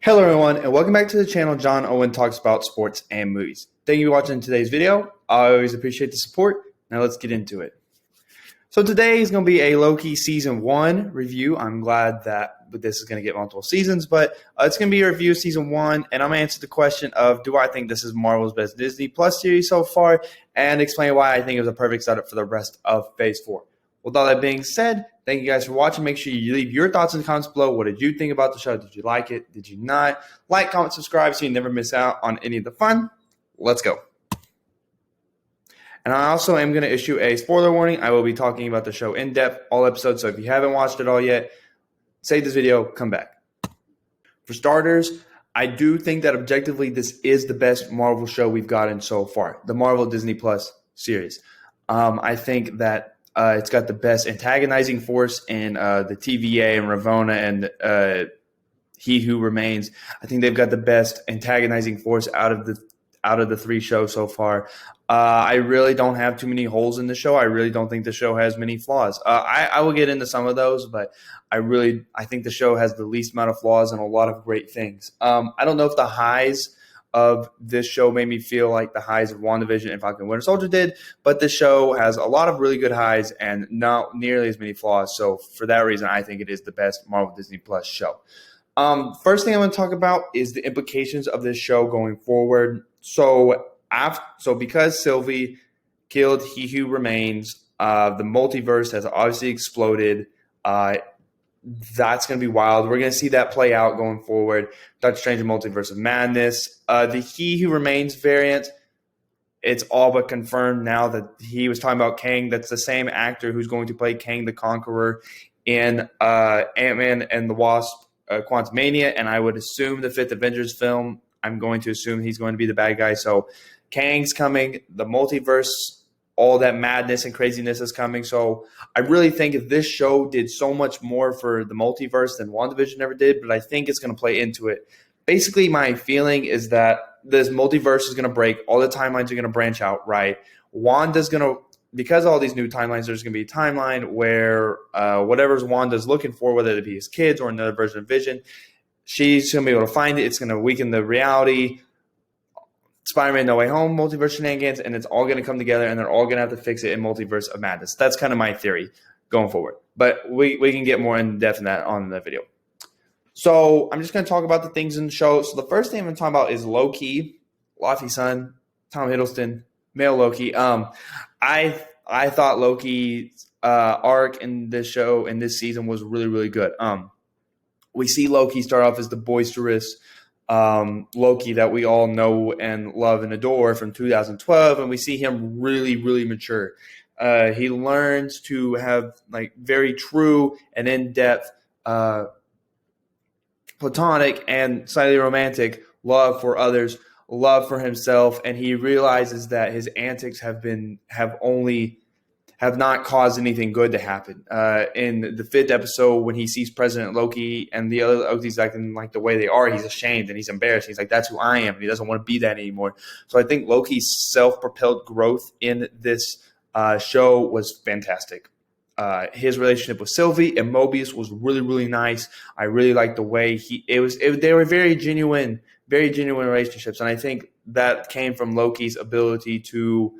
Hello everyone and welcome back to the channel. John Owen talks about sports and movies. Thank you for watching today's video. I always appreciate the support. Now let's get into it. So today is going to be a Loki season 1 review. I'm glad that this is going to get multiple seasons, but it's going to be a review of season 1, and I'm going to answer the question of do I think this is Marvel's best Disney Plus series so far, and explain why I think it was a perfect setup for the rest of Phase 4. With all that being said, thank you guys for watching. Make sure you leave your thoughts in the comments below. What did you think about the show? Did you like it? Did you not? Like, comment, subscribe so you never miss out on any of the fun. Let's go. And I also am going to issue a spoiler warning. I will be talking about the show in depth, all episodes. So if you haven't watched it all yet, save this video, come back. For starters, I do think that objectively this is the best Marvel show we've gotten so far, the Marvel Disney Plus series. I think that it's got the best antagonizing force in the TVA and Ravonna and He Who Remains. I think they've got the best antagonizing force out of the 3 shows so far. I really don't have too many holes in the show. I really don't think the show has many flaws. I will get into some of those, but I think the show has the least amount of flaws and a lot of great things. I don't know if the highs of this show made me feel like the highs of WandaVision and Falcon and Winter Soldier did, but the show has a lot of really good highs and not nearly as many flaws. So for that reason, I think it is the best Marvel Disney Plus show. First thing I'm going to talk about is the implications of this show going forward. So because Sylvie killed He Who Remains, the multiverse has obviously exploded. That's going to be wild. We're going to see that play out going forward. Doctor Strange and Multiverse of Madness. The He Who Remains variant, it's all but confirmed now that he was talking about Kang. That's the same actor who's going to play Kang the Conqueror in Ant-Man and the Wasp Quantumania, and I would assume the 5th Avengers film, I'm going to assume he's going to be the bad guy. So Kang's coming, the multiverse, all that madness and craziness is coming. So I really think if this show did so much more for the multiverse than WandaVision ever did, but I think it's going to play into it. Basically, my feeling is that this multiverse is going to break. All the timelines are going to branch out, right? Wanda's going to, because of all these new timelines, there's going to be a timeline where whatever's Wanda's looking for, whether it be his kids or another version of Vision, she's going to be able to find it. It's going to weaken the reality. Spider-Man No Way Home, multiverse shenanigans, and it's all going to come together, and they're all going to have to fix it in Multiverse of Madness. That's kind of my theory going forward. But we can get more in depth in that on the video. So I'm just going to talk about the things in the show. So the first thing I'm going to talk about is Loki, Laufey's son, Tom Hiddleston, male Loki. I thought Loki's arc in this show, in this season, was really, really good. We see Loki start off as the boisterous Loki that we all know and love and adore from 2012, and we see him really, really mature. He learns to have like very true and in-depth platonic and slightly romantic love for others, love for himself, and he realizes that his antics have not caused anything good to happen. In the 5th episode, when he sees President Loki and the other Lokis acting like the way they are, he's ashamed and he's embarrassed. He's like, that's who I am. And he doesn't want to be that anymore. So I think Loki's self-propelled growth in this show was fantastic. His relationship with Sylvie and Mobius was really, really nice. I really liked the way they were very genuine relationships. And I think that came from Loki's ability to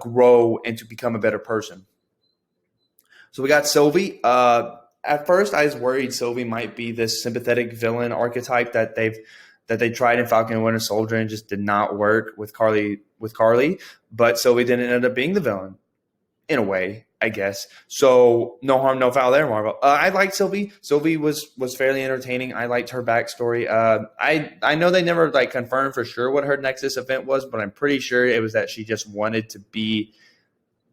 grow and to become a better person. So we got Sylvie. At first, I was worried Sylvie might be this sympathetic villain archetype that they tried in Falcon and Winter Soldier and just did not work with Carly. But Sylvie didn't end up being the villain, in a way, I guess. So no harm, no foul there, Marvel. I liked Sylvie. Sylvie was fairly entertaining. I liked her backstory. I know they never like confirmed for sure what her Nexus event was, but I'm pretty sure it was that she just wanted to be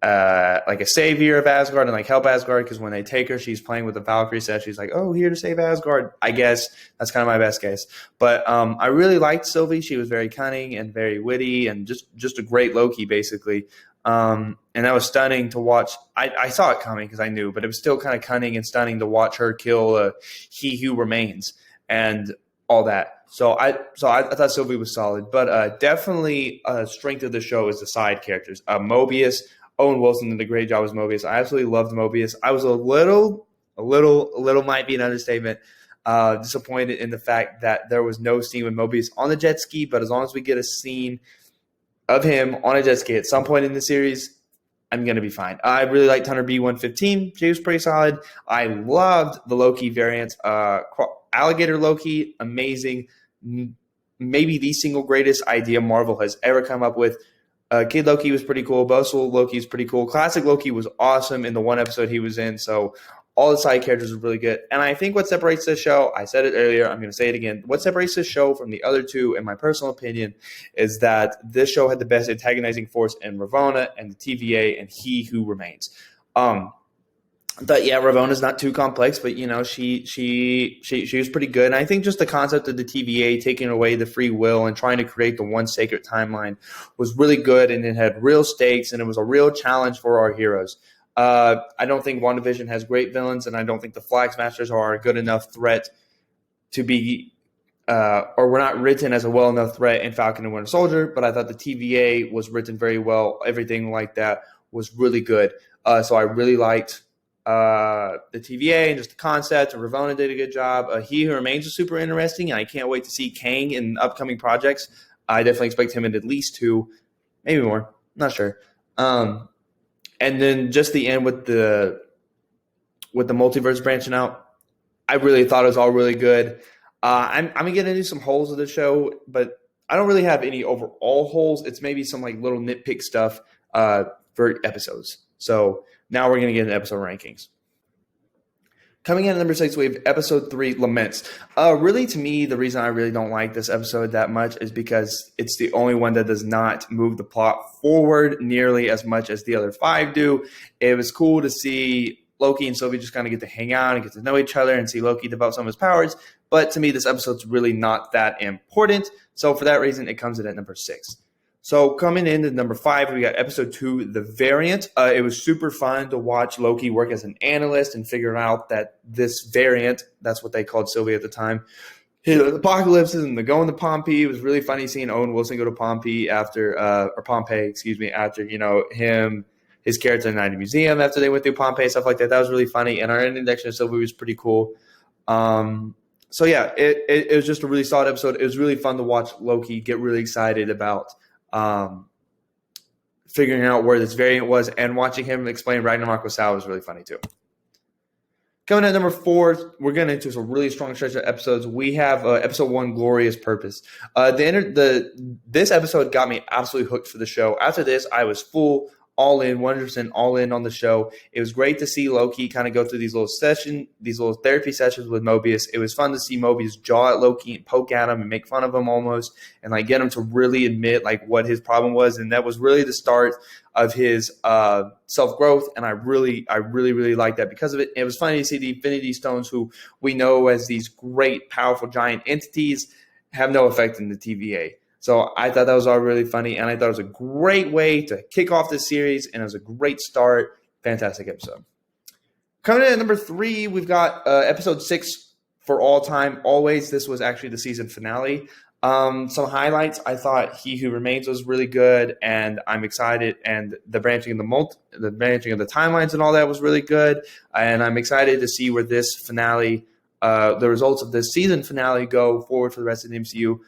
like a savior of Asgard and like help Asgard, because when they take her, she's playing with the Valkyrie set. She's like, oh, here to save Asgard. I guess that's kind of my best guess. But I really liked Sylvie. She was very cunning and very witty and just a great Loki, basically. And that was stunning to watch. I saw it coming because I knew, but it was still kind of cunning and stunning to watch her kill He Who Remains and all that. So I thought Sylvie was solid, but definitely strength of the show is the side characters. Mobius, Owen Wilson did a great job as Mobius. I absolutely loved Mobius. I was a little might be an understatement, Disappointed in the fact that there was no scene with Mobius on the jet ski, but as long as we get a scene of him on a jet ski at some point in the series, I'm going to be fine. I really liked Hunter B115. She was pretty solid. I loved the Loki variant. Alligator Loki, amazing. Maybe the single greatest idea Marvel has ever come up with. Kid Loki was pretty cool. Bossel Loki is pretty cool. Classic Loki was awesome in the one episode he was in. So all the side characters were really good. And I think what separates this show, I said it earlier, I'm going to say it again. What separates this show from the other two, in my personal opinion, is that this show had the best antagonizing force in Ravonna and the TVA and He Who Remains. But yeah, Ravona's not too complex, but she was pretty good. And I think just the concept of the TVA taking away the free will and trying to create the one sacred timeline was really good, and it had real stakes, and it was a real challenge for our heroes. I don't think WandaVision has great villains, and I don't think the Flag Smashers are a good enough threat to be, or were not written as a well enough threat in Falcon and Winter Soldier. But I thought the TVA was written very well. Everything like that was really good. So I really liked the TVA and just the concept. And Ravonna did a good job. He Who Remains is super interesting, and I can't wait to see Kang in upcoming projects. I definitely expect him in at least 2, maybe more. Not sure. And then just the end with the multiverse branching out, I really thought it was all really good. I'm gonna get into some holes of the show, but I don't really have any overall holes. It's maybe some like little nitpick stuff for episodes. So now we're gonna get into episode rankings. Coming in at number 6, we have episode 3, Laments. Really, to me, the reason I really don't like this episode that much is because it's the only one that does not move the plot forward nearly as much as the other 5 do. It was cool to see Loki and Sylvie just kind of get to hang out and get to know each other and see Loki develop some of his powers. But to me, this episode's really not that important. So for that reason, it comes in at number 6. So coming in at number 5, we got episode 2, The Variant. It was super fun to watch Loki work as an analyst and figure out that this variant, that's what they called Sylvie at the time, hit apocalypses and the going to Pompeii. It was really funny seeing Owen Wilson go to Pompeii after, his character in the Night Museum after they went through Pompeii, stuff like that. That was really funny. And our introduction of Sylvie was pretty cool. So yeah, it was just a really solid episode. It was really fun to watch Loki get really excited about figuring out where this variant was, and watching him explain Ragnarok with Sal was really funny too. Coming at number 4, we're getting into some really strong stretch of episodes. We have episode 1, Glorious Purpose. This episode got me absolutely hooked for the show. After this, I was full, all in, 100% all in on the show. It was great to see Loki kind of go through these little therapy sessions with Mobius. It was fun to see Mobius jaw at Loki and poke at him and make fun of him almost, and like get him to really admit like what his problem was. And that was really the start of his self-growth. And I really liked that because of it. It was funny to see the Infinity Stones, who we know as these great, powerful, giant entities, have no effect in the TVA. So I thought that was all really funny, and I thought it was a great way to kick off this series, and it was a great start. Fantastic episode. Coming in at number 3, we've got episode 6, For All Time Always. This was actually the season finale. Some highlights: I thought He Who Remains was really good, and I'm excited. And the branching of the timelines and all that was really good. And I'm excited to see where this finale, the results of this season finale, go forward for the rest of the MCU.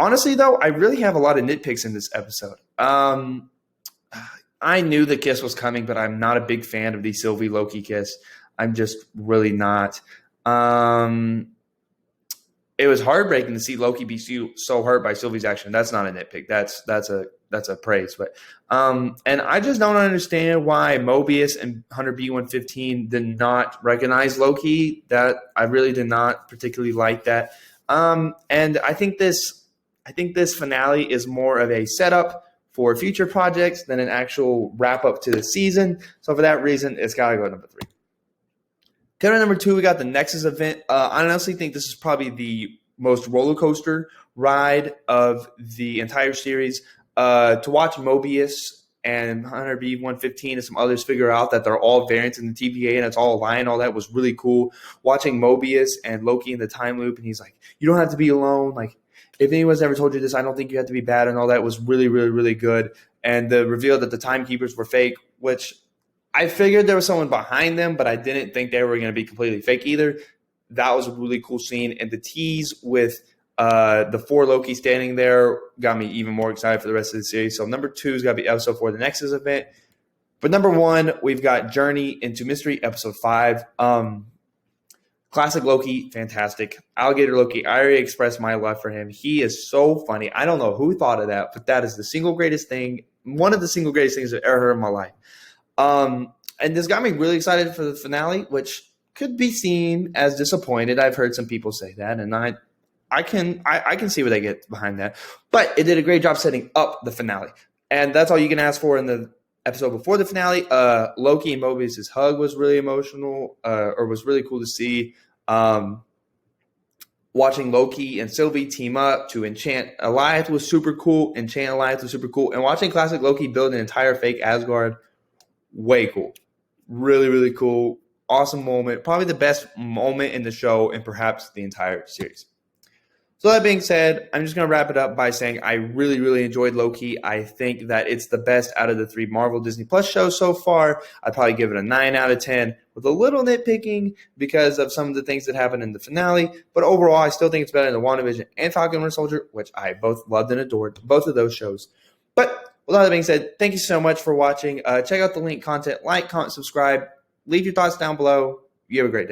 Honestly, though, I really have a lot of nitpicks in this episode. I knew the kiss was coming, but I'm not a big fan of the Sylvie Loki kiss. I'm just really not. It was heartbreaking to see Loki be so hurt by Sylvie's action. That's not a nitpick. That's a praise. But and I just don't understand why Mobius and Hunter B115 did not recognize Loki. That I really did not particularly like that. And I think this finale is more of a setup for future projects than an actual wrap up to the season. So for that reason, it's got to go number 3. Coming at number 2, we got the Nexus Event. I honestly think this is probably the most roller coaster ride of the entire series. To watch Mobius and Hunter B115 and some others figure out that they're all variants in the TVA and it's all a lie and all that was really cool. Watching Mobius and Loki in the time loop, and he's like, "You don't have to be alone." Like, if anyone's ever told you this, I don't think you have to be bad, and all that was really, really, really good. And the reveal that the timekeepers were fake, which I figured there was someone behind them, but I didn't think they were going to be completely fake either. That was a really cool scene. And the tease with the 4 Loki standing there got me even more excited for the rest of the series. So number 2 is got to be episode 4, the Nexus Event. But number 1, we've got Journey into Mystery, episode 5. Classic Loki, fantastic. Alligator Loki, I already expressed my love for him. He is so funny. I don't know who thought of that, but that is the single greatest thing, one of the single greatest things I've ever heard in my life. And this got me really excited for the finale, which could be seen as disappointed. I've heard some people say that, and I can see where they get behind that. But it did a great job setting up the finale. And that's all you can ask for in the episode before the finale. Loki and Mobius' hug was really emotional, or was really cool to see. Watching Loki and Sylvie team up to enchant Alliance was super cool. And watching classic Loki build an entire fake Asgard, way cool. Really, really cool. Awesome moment. Probably the best moment in the show and perhaps the entire series. So that being said, I'm just going to wrap it up by saying I really, really enjoyed Loki. I think that it's the best out of the 3 Marvel Disney Plus shows so far. I'd probably give it a 9 out of 10 with a little nitpicking because of some of the things that happened in the finale. But overall, I still think it's better than WandaVision and Falcon Winter Soldier, which I both loved and adored, both of those shows. But with all that being said, thank you so much for watching. Check out the link content, like, comment, subscribe. Leave your thoughts down below. You have a great day.